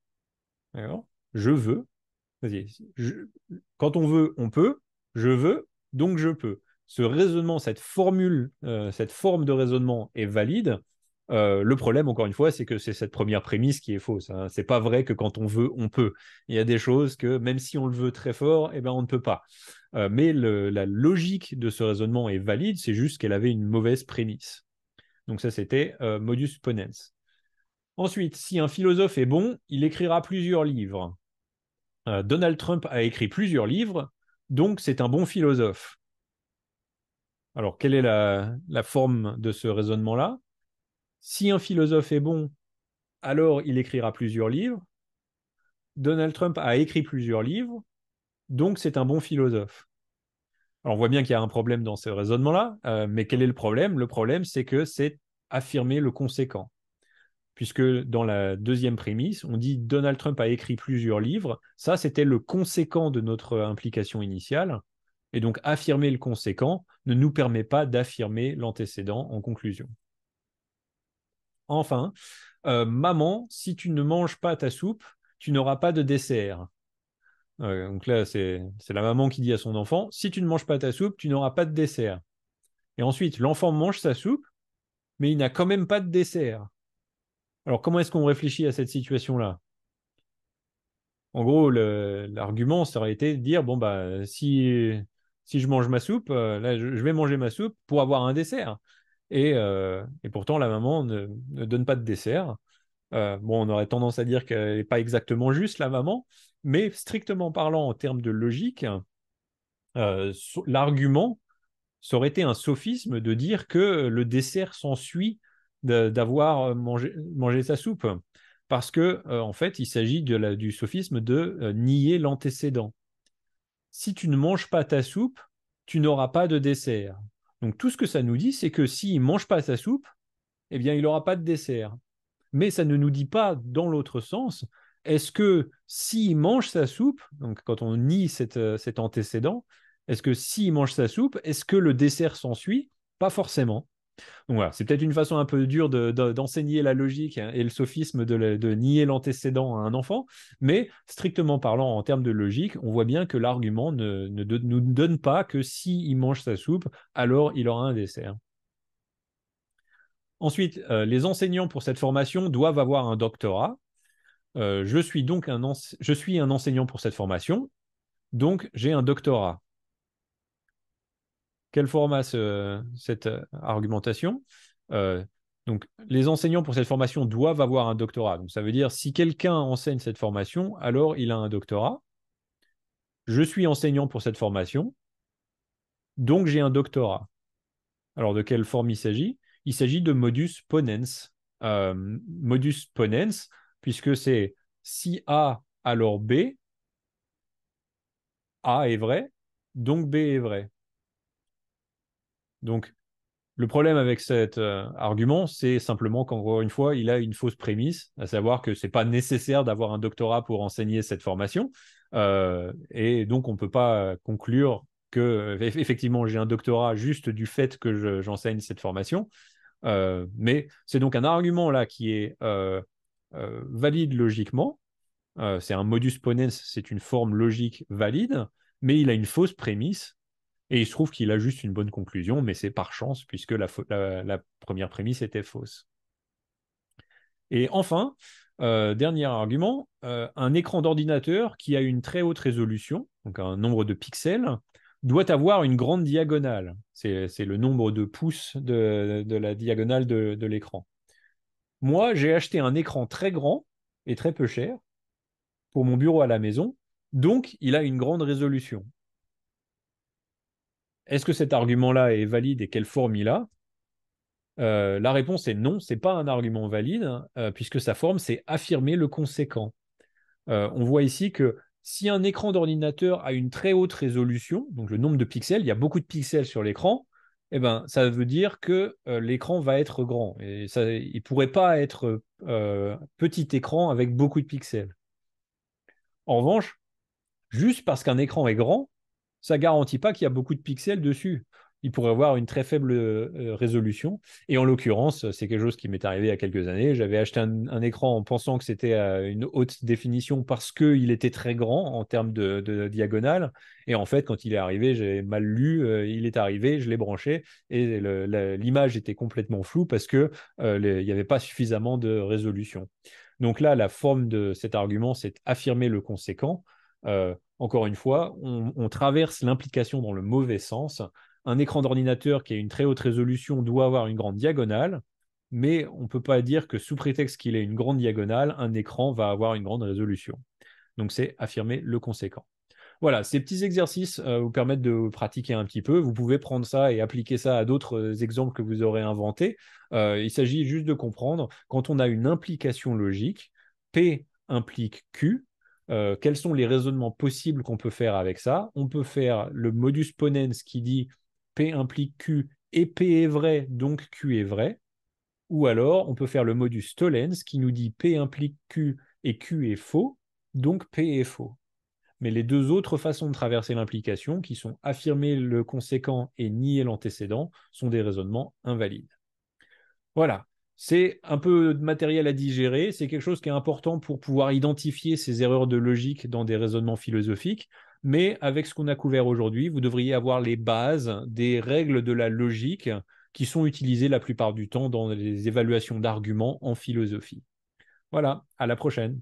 Je veux. Je, quand on veut, on peut. Je veux, donc je peux. Ce raisonnement, cette formule, cette forme de raisonnement est valide. Le problème, encore une fois, c'est que c'est cette première prémisse qui est fausse, hein. C'est pas vrai que quand on veut, on peut. Il y a des choses que même si on le veut très fort, eh ben, on ne peut pas. Mais la logique de ce raisonnement est valide, c'est juste qu'elle avait une mauvaise prémisse. Donc ça, c'était modus ponens. Ensuite, si un philosophe est bon, il écrira plusieurs livres. Donald Trump a écrit plusieurs livres, donc c'est un bon philosophe. Alors, quelle est la forme de ce raisonnement-là? Si un philosophe est bon, alors il écrira plusieurs livres. Donald Trump a écrit plusieurs livres, donc c'est un bon philosophe. Alors, on voit bien qu'il y a un problème dans ce raisonnement-là, mais quel est le problème? Le problème, c'est que c'est affirmer le conséquent. Puisque dans la deuxième prémisse, on dit Donald Trump a écrit plusieurs livres. Ça, c'était le conséquent de notre implication initiale. Et donc, affirmer le conséquent ne nous permet pas d'affirmer l'antécédent en conclusion. Enfin, maman, si tu ne manges pas ta soupe, tu n'auras pas de dessert. Donc là, c'est la maman qui dit à son enfant, si tu ne manges pas ta soupe, tu n'auras pas de dessert. Et ensuite, l'enfant mange sa soupe, mais il n'a quand même pas de dessert. Alors, comment est-ce qu'on réfléchit à cette situation-là? En gros, l'argument, ça aurait été de dire, bon, bah, si je mange ma soupe, là, je vais manger ma soupe pour avoir un dessert. Et pourtant, la maman ne donne pas de dessert. Bon, on aurait tendance à dire qu'elle n'est pas exactement juste, la maman, mais strictement parlant, en termes de logique, l'argument, ça aurait été un sophisme de dire que le dessert s'ensuit d'avoir mangé sa soupe. Parce que, en fait, il s'agit du sophisme de nier l'antécédent. Si tu ne manges pas ta soupe, tu n'auras pas de dessert. Donc tout ce que ça nous dit, c'est que s'il ne mange pas sa soupe, eh bien, il n'aura pas de dessert. Mais ça ne nous dit pas dans l'autre sens, est-ce que s'il mange sa soupe, donc quand on nie cet antécédent, est-ce que s'il mange sa soupe, est-ce que le dessert s'ensuit? Pas forcément. Donc voilà, c'est peut-être une façon un peu dure d'enseigner la logique, hein, et le sophisme de nier l'antécédent à un enfant, mais strictement parlant en termes de logique, on voit bien que l'argument ne nous donne pas que s'il mange sa soupe, alors il aura un dessert. Ensuite, les enseignants pour cette formation doivent avoir un doctorat. Je suis donc je suis un enseignant pour cette formation, donc j'ai un doctorat. Quel format cette argumentation? Euh, donc, les enseignants pour cette formation doivent avoir un doctorat. Donc, ça veut dire si quelqu'un enseigne cette formation, alors il a un doctorat. Je suis enseignant pour cette formation, donc j'ai un doctorat. Alors, de quelle forme il s'agit? Il s'agit de modus ponens. Modus ponens, puisque c'est si A, alors B, A est vrai, donc B est vrai. Donc, le problème avec cet argument, c'est simplement qu'encore une fois, il a une fausse prémisse, à savoir que ce n'est pas nécessaire d'avoir un doctorat pour enseigner cette formation. Et donc, on ne peut pas conclure que, effectivement, j'ai un doctorat juste du fait que j'enseigne cette formation. Mais c'est donc un argument là qui est valide logiquement. C'est un modus ponens, c'est une forme logique valide, mais il a une fausse prémisse et il se trouve qu'il a juste une bonne conclusion, mais c'est par chance, puisque la première prémisse était fausse. Et enfin, dernier argument, un écran d'ordinateur qui a une très haute résolution, donc un nombre de pixels, doit avoir une grande diagonale. C'est le nombre de pouces de la diagonale de l'écran. Moi, j'ai acheté un écran très grand et très peu cher pour mon bureau à la maison, donc il a une grande résolution. Est-ce que cet argument-là est valide et quelle forme il a? La réponse est non, c'est pas un argument valide, hein, puisque sa forme, c'est affirmer le conséquent. On voit ici que si un écran d'ordinateur a une très haute résolution, donc le nombre de pixels, il y a beaucoup de pixels sur l'écran, eh ben, ça veut dire que l'écran va être grand. Et ça, il ne pourrait pas être petit écran avec beaucoup de pixels. En revanche, juste parce qu'un écran est grand, ça ne garantit pas qu'il y a beaucoup de pixels dessus. Il pourrait avoir une très faible résolution. Et en l'occurrence, c'est quelque chose qui m'est arrivé il y a quelques années. J'avais acheté un écran en pensant que c'était une haute définition parce qu'il était très grand en termes de diagonale. Et en fait, quand il est arrivé, j'ai mal lu. Il est arrivé, je l'ai branché et l'image était complètement floue parce qu'il n'y avait pas suffisamment de résolution. Donc là, la forme de cet argument, c'est affirmer le conséquent. Encore une fois, on traverse l'implication dans le mauvais sens. Un écran d'ordinateur qui a une très haute résolution doit avoir une grande diagonale, mais on ne peut pas dire que sous prétexte qu'il ait une grande diagonale, un écran va avoir une grande résolution. Donc c'est affirmer le conséquent. Voilà, ces petits exercices vous permettent de pratiquer un petit peu. Vous pouvez prendre ça et appliquer ça à d'autres exemples que vous aurez inventés. Il s'agit juste de comprendre, quand on a une implication logique, P implique Q, quels sont les raisonnements possibles qu'on peut faire avec ça? On peut faire le modus ponens qui dit P implique Q et P est vrai, donc Q est vrai. Ou alors, on peut faire le modus tollens qui nous dit P implique Q et Q est faux, donc P est faux. Mais les deux autres façons de traverser l'implication, qui sont affirmer le conséquent et nier l'antécédent, sont des raisonnements invalides. Voilà. C'est un peu de matériel à digérer, c'est quelque chose qui est important pour pouvoir identifier ces erreurs de logique dans des raisonnements philosophiques, mais avec ce qu'on a couvert aujourd'hui, vous devriez avoir les bases des règles de la logique qui sont utilisées la plupart du temps dans les évaluations d'arguments en philosophie. Voilà, à la prochaine.